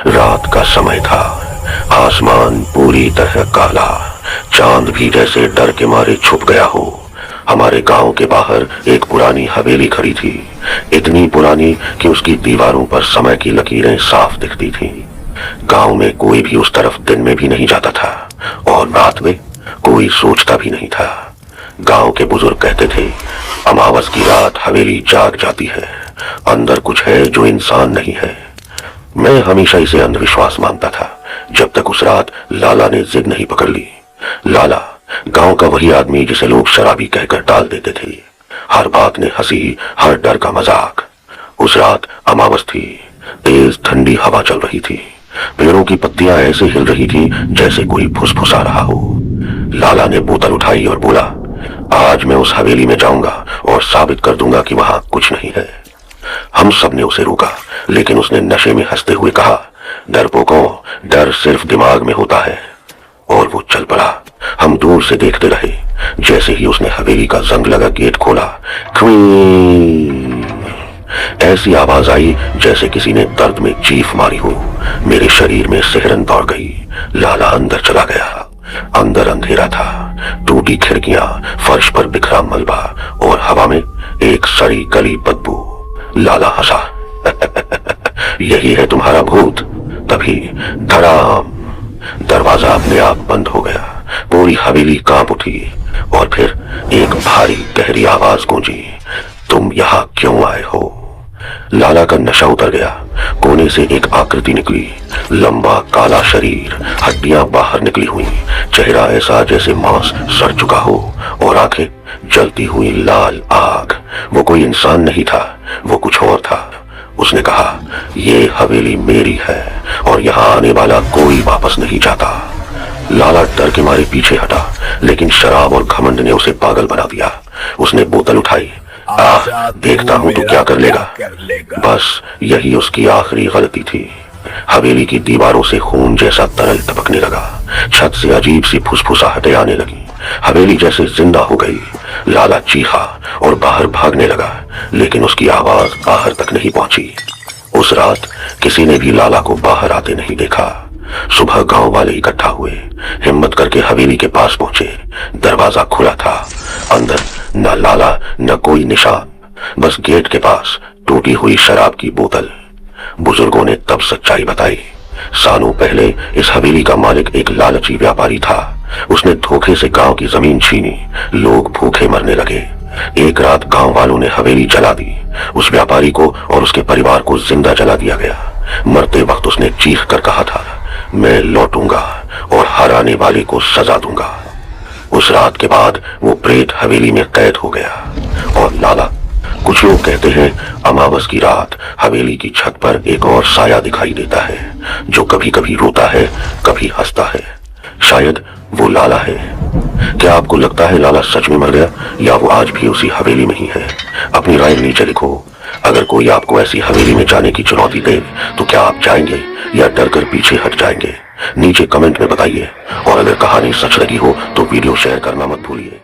रात का समय था। आसमान पूरी तरह काला, चांद भी जैसे डर के मारे छुप गया हो। हमारे गांव के बाहर एक पुरानी हवेली खड़ी थी, इतनी पुरानी कि उसकी दीवारों पर समय की लकीरें साफ दिखती थीं। गांव में कोई भी उस तरफ दिन में भी नहीं जाता था और रात में कोई सोचता भी नहीं था। गांव के बुजुर्ग कहते थे, अमावस की रात हवेली जाग जाती है, अंदर कुछ है जो इंसान नहीं है। मैं हमेशा इसे अंधविश्वास मानता था, जब तक उस रात लाला ने जिद नहीं पकड़ ली। लाला गांव का वही आदमी जिसे लोग शराबी कहकर टाल देते थे। हर बात में हंसी, हर डर का मजाक। उस रात अमावस थी, तेज ठंडी हवा चल रही थी, पेड़ों की पत्तियां ऐसे हिल रही थी जैसे कोई फुसफुसा रहा हो। लाला ने बोतल उठाई और बोला, आज मैं उस हवेली में जाऊंगा और साबित कर दूंगा कि वहां कुछ नहीं है। हम सब ने उसे रोका, लेकिन उसने नशे में हंसते हुए कहा, डरपोकों, डर सिर्फ दिमाग में होता है। और वो चल पड़ा। हम दूर से देखते रहे। जैसे ही उसने हवेली का जंग लगा गेट खोला, ऐसी आवाज आई जैसे किसी ने दर्द में चीख मारी हो। मेरे शरीर में सिहरन दौड़ गई। लाला अंदर चला गया। अंदर अंधेरा था, टूटी खिड़कियां, फर्श पर बिखरा मलबा और हवा में एक सड़ी गली बदबू। लाला हंसा, यही है तुम्हारा भूत। तभी धड़ाम, दरवाजा अपने आप बंद हो गया। पूरी हवेली कांप उठी और फिर एक भारी गहरी आवाज गूंजी, तुम यहाँ क्यों आए हो? लाला का नशा उतर गया। कोने से एक आकृति निकली, लंबा काला शरीर, हड्डियां बाहर निकली हुई, चेहरा ऐसा जैसे मांस सड़ चुका हो और आंखें जलती हुई लाल आग। वो कोई इंसान नहीं था, वो कुछ और था। उसने कहा, ये हवेली मेरी है और यहाँ आने वाला कोई वापस नहीं जाता। लाला डर के मारे पीछे हटा, लेकिन शराब और घमंड ने उसे पागल बना दिया। उसने बोतल उठाई, देखता हूं तू क्या कर लेगा। बस यही उसकी आखिरी गलती थी। हवेली की दीवारों से खून जैसा तरल टपकने लगा। छत से अजीब सी फुसफुसाहटें आने लगी। हवेली जैसे जिंदा हो गई। लाला चीखा और बाहर भागने लगा, लेकिन उसकी आवाज बाहर तक नहीं पहुंची। उस रात किसी ने भी लाला को बाहर आते नहीं देखा। सुबह गांव वाले इकट्ठा हुए, हिम्मत करके हवेली के पास पहुंचे। दरवाजा खुला था। अंदर न लाला न कोई निशान, बस गेट के पास टूटी हुई शराब की बोतल। बुजुर्गों ने तब सच्चाई बताई। सालों पहले इस हवेली का मालिक एक लालची व्यापारी था। उसने धोखे से गांव की जमीन छीनी। लोग भूखे मरने लगे। एक रात गांव वालों ने हवेली जला दी। उस व्यापारी को और उसके परिवार को जिंदा जला दिया गया। मरते वक्त उसने चीख कर कहा था, मैं लौटूंगा और हराने वाले को सजा दूंगा। उस रात के बाद वो प्रेत हवेली में कैद हो गया। और लाला, कुछ लोग कहते हैं अमावस की रात हवेली की छत पर एक और साया दिखाई देता है, जो कभी कभी रोता है, कभी हंसता है। शायद वो लाला है। क्या आपको लगता है लाला सच में मर गया, या वो आज भी उसी हवेली में ही है? अपनी राय नीचे लिखो। अगर कोई आपको ऐसी हवेली में जाने की चुनौती दे, तो क्या आप जाएंगे या डर कर पीछे हट जाएंगे? नीचे कमेंट में बताइए। और अगर कहानी सच लगी हो तो वीडियो शेयर करना मत भूलिए।